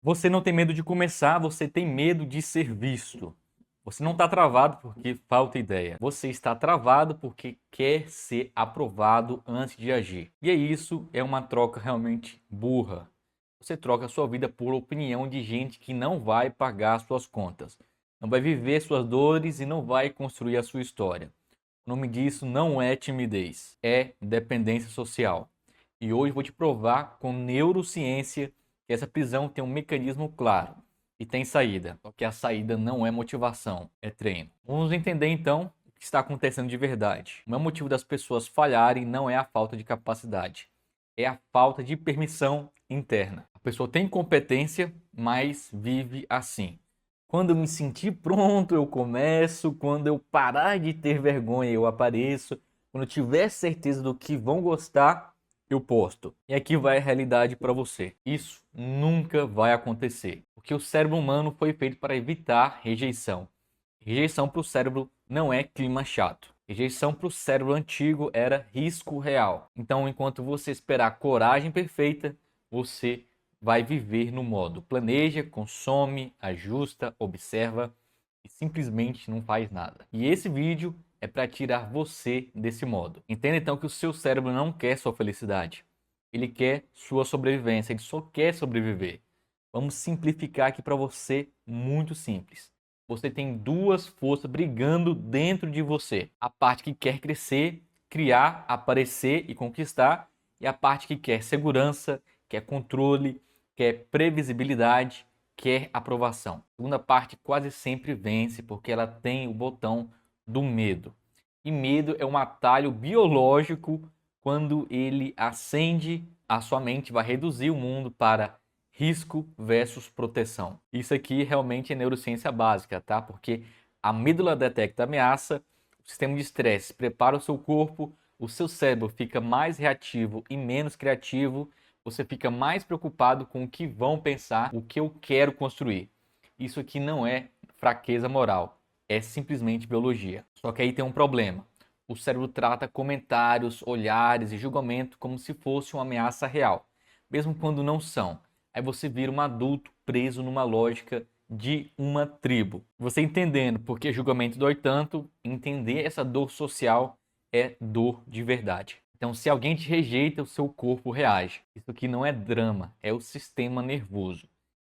Você não tem medo de começar, você tem medo de ser visto. Você não está travado porque falta ideia. Você está travado porque quer ser aprovado antes de agir. E é isso, é uma troca realmente burra. Você troca a sua vida por opinião de gente que não vai pagar suas contas, não vai viver suas dores e não vai construir a sua história. O nome disso não é timidez, é dependência social. E hoje vou te provar com neurociência que essa prisão tem um mecanismo claro e tem saída. Só que a saída não é motivação, é treino. Vamos entender então o que está acontecendo de verdade. O maior motivo das pessoas falharem não é a falta de capacidade, é a falta de permissão interna. A pessoa tem competência, mas vive assim. Quando eu me sentir pronto, eu começo. Quando eu parar de ter vergonha, eu apareço. Quando eu tiver certeza do que vão gostar, eu posto. E aqui vai a realidade para você. Isso nunca vai acontecer. Porque o cérebro humano foi feito para evitar rejeição. Rejeição para o cérebro não é clima chato. Rejeição para o cérebro antigo era risco real. Então, enquanto você esperar coragem perfeita, você vai viver no modo planeja, consome, ajusta, observa e simplesmente não faz nada. E esse vídeo é para tirar você desse modo. Entenda então que o seu cérebro não quer sua felicidade. Ele quer sua sobrevivência, ele só quer sobreviver. Vamos simplificar aqui para você, muito simples. Você tem duas forças brigando dentro de você. A parte que quer crescer, criar, aparecer e conquistar, e a parte que quer segurança, quer controle, quer previsibilidade, quer aprovação. A segunda parte quase sempre vence porque ela tem o botão do medo. E medo é um atalho biológico. Quando ele acende, a sua mente vai reduzir o mundo para risco versus proteção. Isso aqui realmente é neurociência básica, tá? Porque a amígdala detecta a ameaça, o sistema de estresse prepara o seu corpo, o seu cérebro fica mais reativo e menos criativo, você fica mais preocupado com o que vão pensar, o que eu quero construir. Isso aqui não é fraqueza moral, é simplesmente biologia. Só que aí tem um problema. O cérebro trata comentários, olhares e julgamento como se fosse uma ameaça real, mesmo quando não são. Aí você vira um adulto preso numa lógica de uma tribo. Você entendendo por que julgamento dói tanto, entender essa dor social é dor de verdade. Então, se alguém te rejeita, o seu corpo reage. Isso aqui não é drama, é o sistema nervoso.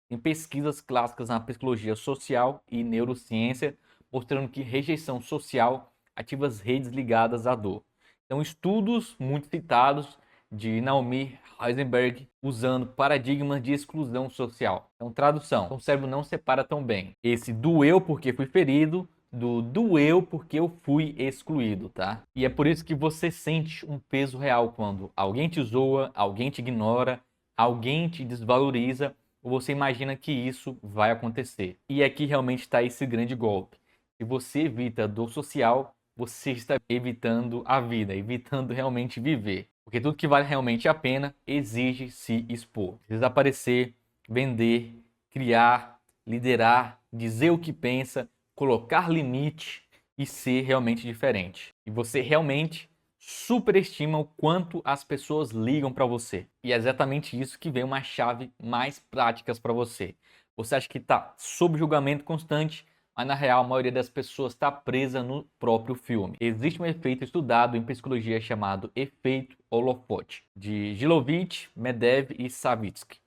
Tem pesquisas clássicas na psicologia social e neurociência mostrando que rejeição social ativa as redes ligadas à dor. Então, estudos muito citados de Naomi Heisenberg usando paradigmas de exclusão social. Então, tradução: o cérebro não separa tão bem esse doeu porque fui ferido do doeu porque eu fui excluído, tá? E é por isso que você sente um peso real quando alguém te zoa, alguém te ignora, alguém te desvaloriza, ou você imagina que isso vai acontecer. E aqui realmente está esse grande golpe. Se você evita a dor social, você está evitando a vida, evitando realmente viver. Porque tudo que vale realmente a pena exige se expor. Precisa aparecer, vender, criar, liderar, dizer o que pensa, colocar limite e ser realmente diferente. E você realmente superestima o quanto as pessoas ligam para você. E é exatamente isso que vem uma chave mais práticas para você. Você acha que está sob julgamento constante, mas na real a maioria das pessoas está presa no próprio filme. Existe um efeito estudado em psicologia chamado efeito holofote, de Gilovich, Medev e Savitsky.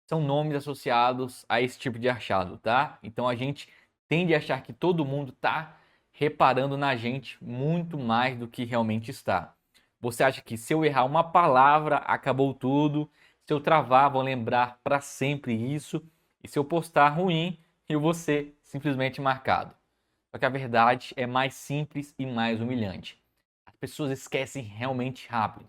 São nomes associados a esse tipo de achado, tá? Então a gente tende a achar que todo mundo está reparando na gente muito mais do que realmente está. Você acha que se eu errar uma palavra, acabou tudo, se eu travar, vão lembrar para sempre isso, e se eu postar ruim, eu vou ser simplesmente marcado. Só que a verdade é mais simples e mais humilhante. As pessoas esquecem realmente rápido,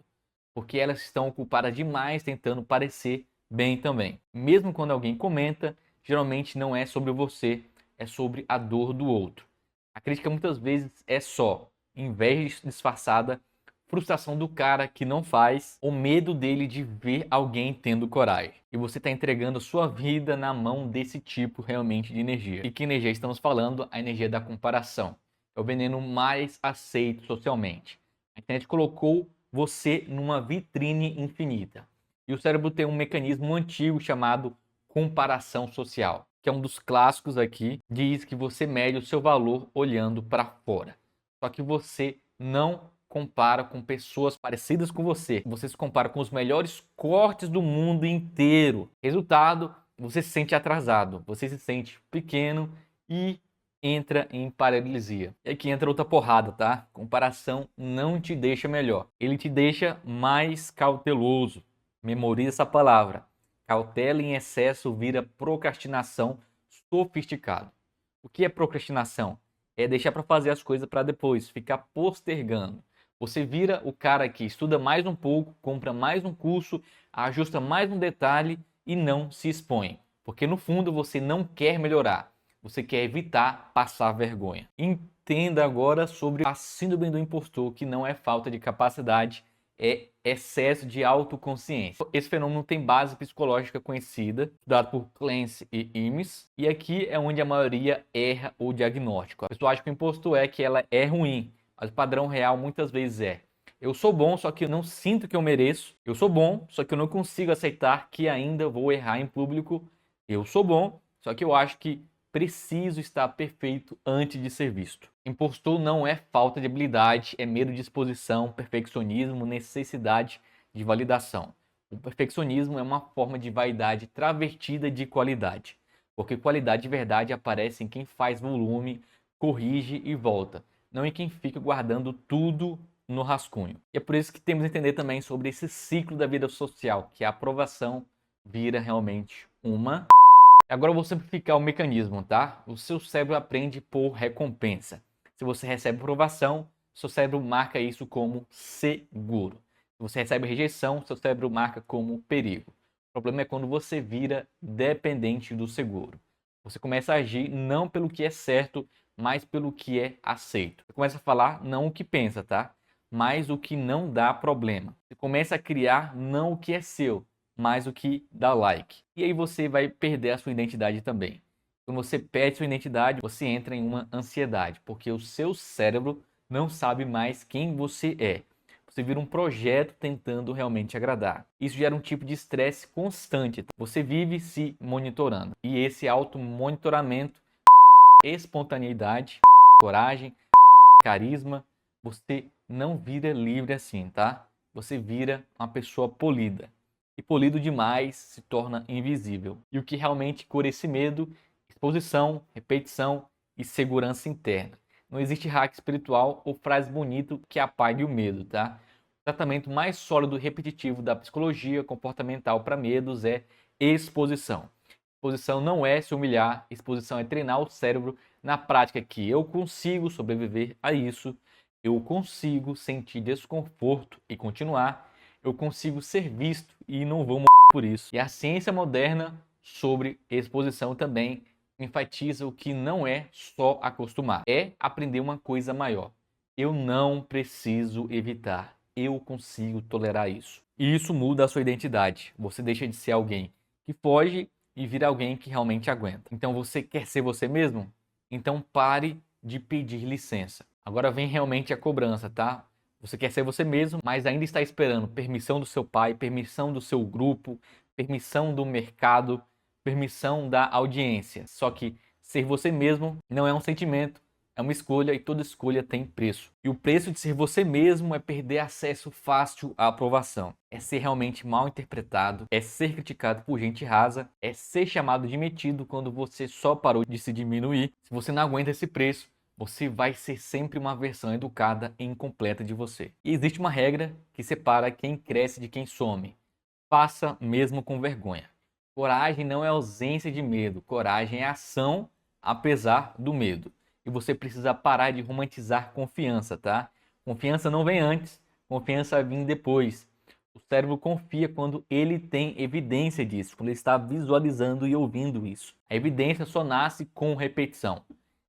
porque elas estão ocupadas demais tentando parecer bem também. Mesmo quando alguém comenta, geralmente não é sobre você, é sobre a dor do outro. A crítica muitas vezes é só, em vez de disfarçada, frustração do cara que não faz, ou medo dele de ver alguém tendo coragem. E você está entregando sua vida na mão desse tipo realmente de energia. E que energia estamos falando? A energia da comparação. É o veneno mais aceito socialmente. A internet colocou você numa vitrine infinita. E o cérebro tem um mecanismo antigo chamado comparação social, que é um dos clássicos aqui, diz que você mede o seu valor olhando para fora. Só que você não compara com pessoas parecidas com você. Você se compara com os melhores cortes do mundo inteiro. Resultado, você se sente atrasado, você se sente pequeno e entra em paralisia. E aqui entra outra porrada, tá? Comparação não te deixa melhor. Ele te deixa mais cauteloso. Memoriza essa palavra. Cautela em excesso vira procrastinação sofisticado. O que é procrastinação? É deixar para fazer as coisas para depois, ficar postergando. Você vira o cara que estuda mais um pouco, compra mais um curso, ajusta mais um detalhe e não se expõe. Porque no fundo você não quer melhorar, você quer evitar passar vergonha. Entenda agora sobre a síndrome do impostor, que não é falta de capacidade, é excesso de autoconsciência. Esse fenômeno tem base psicológica conhecida, estudado por Clancy e Imes, e aqui é onde a maioria erra o diagnóstico. A pessoa acha que o impostor é que ela é ruim, mas o padrão real muitas vezes é: eu sou bom, só que eu não sinto que eu mereço. Eu sou bom, só que eu não consigo aceitar que ainda vou errar em público. Eu sou bom, só que eu acho que preciso estar perfeito antes de ser visto. Impostor não é falta de habilidade, é medo de exposição, perfeccionismo, necessidade de validação. O perfeccionismo é uma forma de vaidade travestida de qualidade, porque qualidade de verdade aparece em quem faz volume, corrige e volta, não em quem fica guardando tudo no rascunho. E é por isso que temos que entender também sobre esse ciclo da vida social, que a aprovação vira realmente uma... Agora eu vou simplificar o mecanismo, tá? O seu cérebro aprende por recompensa. Se você recebe aprovação, seu cérebro marca isso como seguro. Se você recebe rejeição, seu cérebro marca como perigo. O problema é quando você vira dependente do seguro. Você começa a agir não pelo que é certo, mas pelo que é aceito. Você começa a falar não o que pensa, tá? Mas o que não dá problema. Você começa a criar não o que é seu, mais o que dá like. E aí você vai perder a sua identidade também. Quando você perde sua identidade, você entra em uma ansiedade, porque o seu cérebro não sabe mais quem você é. Você vira um projeto tentando realmente agradar. Isso gera um tipo de estresse constante. Você vive se monitorando. E esse auto-monitoramento, espontaneidade, coragem, carisma, você não vira livre assim, tá? Você vira uma pessoa polida. E polido demais se torna invisível. E o que realmente cura esse medo? Exposição, repetição e segurança interna. Não existe hack espiritual ou frase bonita que apague o medo, tá? O tratamento mais sólido e repetitivo da psicologia comportamental para medos é exposição. Exposição não é se humilhar, exposição é treinar o cérebro na prática que eu consigo sobreviver a isso, eu consigo sentir desconforto e continuar, eu consigo ser visto e não vou morrer por isso. E a ciência moderna sobre exposição também enfatiza o que não é só acostumar, é aprender uma coisa maior. Eu não preciso evitar, eu consigo tolerar isso. E isso muda a sua identidade. Você deixa de ser alguém que foge e vira alguém que realmente aguenta. Então você quer ser você mesmo? Então pare de pedir licença. Agora vem realmente a cobrança, tá? Você quer ser você mesmo, mas ainda está esperando permissão do seu pai, permissão do seu grupo, permissão do mercado, permissão da audiência. Só que ser você mesmo não é um sentimento, é uma escolha e toda escolha tem preço. E o preço de ser você mesmo é perder acesso fácil à aprovação. É ser realmente mal interpretado, é ser criticado por gente rasa, é ser chamado de metido quando você só parou de se diminuir. Se você não aguenta esse preço, você vai ser sempre uma versão educada e incompleta de você. E existe uma regra que separa quem cresce de quem some. Faça mesmo com vergonha. Coragem não é ausência de medo, coragem é ação apesar do medo. E você precisa parar de romantizar confiança, tá? Confiança não vem antes, confiança vem depois. O cérebro confia quando ele tem evidência disso, quando ele está visualizando e ouvindo isso. A evidência só nasce com repetição.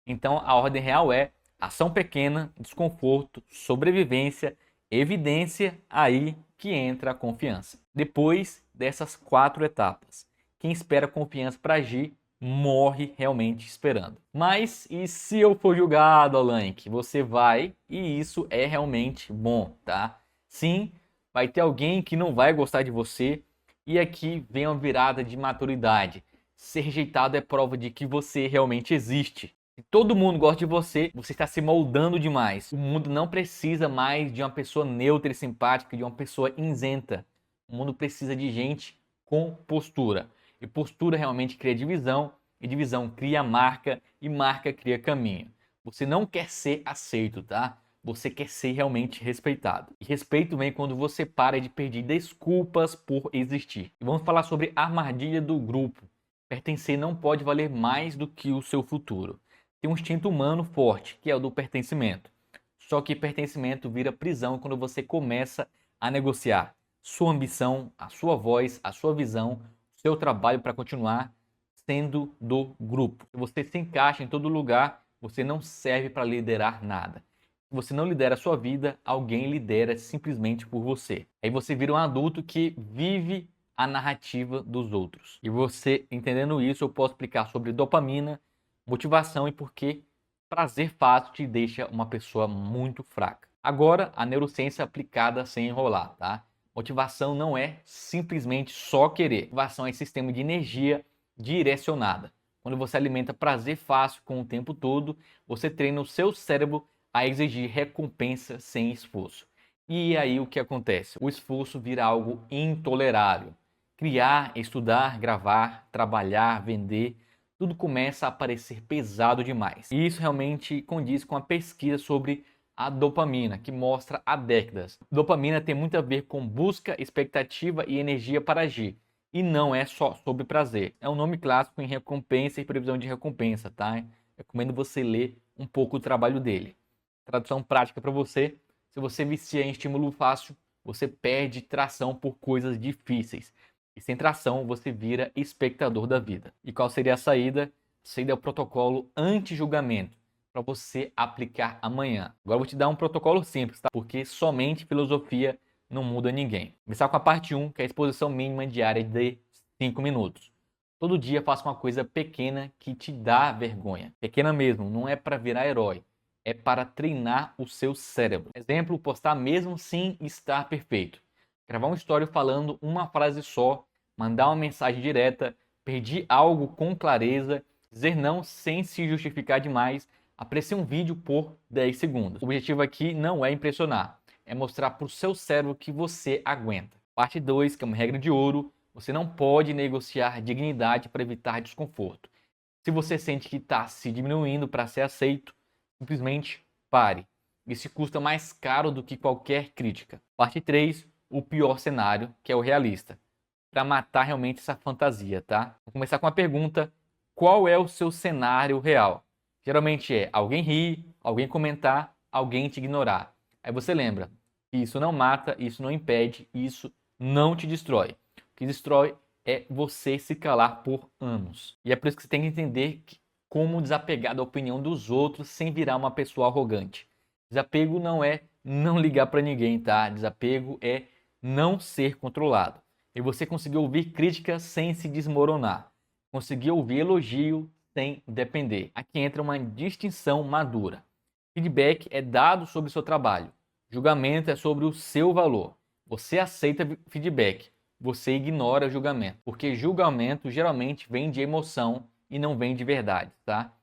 Então a ordem real é ação pequena, desconforto, sobrevivência, evidência, aí que entra a confiança. Depois dessas 4 etapas, quem espera confiança para agir morre realmente esperando. Mas e se eu for julgado, Alan, que você vai e isso é realmente bom, tá? Sim, vai ter alguém que não vai gostar de você e aqui vem uma virada de maturidade. ser rejeitado é prova de que você realmente existe. Se todo mundo gosta de você, você está se moldando demais. O mundo não precisa mais de uma pessoa neutra e simpática, de uma pessoa isenta. O mundo precisa de gente com postura. E postura realmente cria divisão, e divisão cria marca, e marca cria caminho. Você não quer ser aceito, tá? Você quer ser realmente respeitado. E respeito vem quando você para de pedir desculpas por existir. E vamos falar sobre a armadilha do grupo. Pertencer não pode valer mais do que o seu futuro. Tem um instinto humano forte, que é o do pertencimento. Só que pertencimento vira prisão quando você começa a negociar sua ambição, a sua voz, a sua visão, seu trabalho para continuar sendo do grupo. Se você se encaixa em todo lugar, você não serve para liderar nada. Se você não lidera a sua vida, alguém lidera simplesmente por você. Aí você vira um adulto que vive a narrativa dos outros. E você entendendo isso, eu posso explicar sobre dopamina, motivação e por que prazer fácil te deixa uma pessoa muito fraca. Agora, a neurociência aplicada sem enrolar, tá? Motivação não é simplesmente só querer. Motivação é sistema de energia direcionada. Quando você alimenta prazer fácil com o tempo todo, você treina o seu cérebro a exigir recompensa sem esforço. E aí o que acontece? O esforço vira algo intolerável. Criar, estudar, gravar, trabalhar, vender, tudo começa a parecer pesado demais. E isso realmente condiz com a pesquisa sobre a dopamina, que mostra há décadas. Dopamina tem muito a ver com busca, expectativa e energia para agir. E não é só sobre prazer. É um nome clássico em recompensa e previsão de recompensa, tá? Recomendo você ler um pouco o trabalho dele. Tradução prática para você: se você vicia em estímulo fácil, você perde tração por coisas difíceis. E sem tração, você vira espectador da vida. E qual seria a saída? A saída é o protocolo anti-julgamento, para você aplicar amanhã. Agora eu vou te dar um protocolo simples, tá? Porque somente filosofia não muda ninguém. Vou começar com a parte 1, que é a exposição mínima diária de 5 minutos. Todo dia faça uma coisa pequena que te dá vergonha. Pequena mesmo, não é para virar herói. É para treinar o seu cérebro. Exemplo, postar mesmo sem estar perfeito. Gravar um story falando uma frase só, mandar uma mensagem direta, pedir algo com clareza, dizer não sem se justificar demais, apreciar um vídeo por 10 segundos. O objetivo aqui não é impressionar, é mostrar para o seu cérebro que você aguenta. Parte 2, que é uma regra de ouro: você não pode negociar dignidade para evitar desconforto. Se você sente que está se diminuindo para ser aceito, simplesmente pare. Isso custa mais caro do que qualquer crítica. Parte 3, o pior cenário, que é o realista. Para matar realmente essa fantasia, tá? Vou começar com uma pergunta: qual é o seu cenário real? Geralmente é alguém rir, alguém comentar, alguém te ignorar. Aí você lembra: isso não mata, isso não impede, isso não te destrói. O que destrói é você se calar por anos. E é por isso que você tem que entender como desapegar da opinião dos outros sem virar uma pessoa arrogante. Desapego não é não ligar para ninguém, tá? Desapego é não ser controlado. E você conseguiu ouvir crítica sem se desmoronar. Conseguiu ouvir elogio sem depender. Aqui entra uma distinção madura. Feedback é dado sobre o seu trabalho. Julgamento é sobre o seu valor. Você aceita feedback, você ignora julgamento, porque julgamento geralmente vem de emoção e não vem de verdade, tá?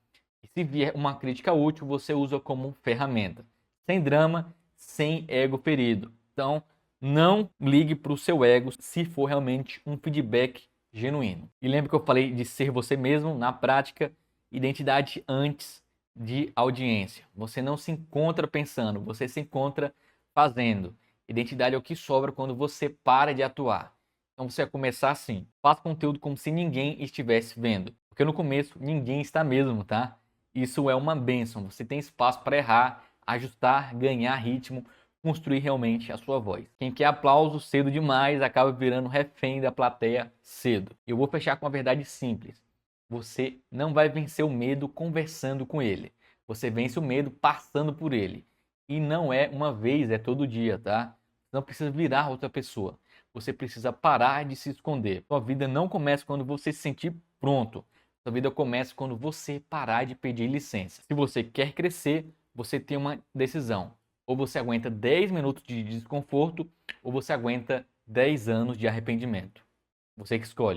E se vier uma crítica útil, você usa como ferramenta. Sem drama, sem ego ferido. Então, não ligue para o seu ego se for realmente um feedback genuíno. E lembra que eu falei de ser você mesmo? Na prática, identidade antes de audiência. Você não se encontra pensando, você se encontra fazendo. Identidade é o que sobra quando você para de atuar. Então você vai começar assim: faça conteúdo como se ninguém estivesse vendo. Porque no começo ninguém está mesmo, tá? Isso é uma bênção. Você tem espaço para errar, ajustar, ganhar ritmo, construir realmente a sua voz. Quem quer aplauso cedo demais acaba virando refém da plateia cedo. Eu vou fechar com uma verdade simples: você não vai vencer o medo conversando com ele. Você vence o medo passando por ele. E não é uma vez, é todo dia, tá? Você não precisa virar outra pessoa. Você precisa parar de se esconder. Sua vida não começa quando você se sentir pronto. Sua vida começa quando você parar de pedir licença. Se você quer crescer, você tem uma decisão. Ou você aguenta 10 minutos de desconforto, ou você aguenta 10 anos de arrependimento. Você que escolhe.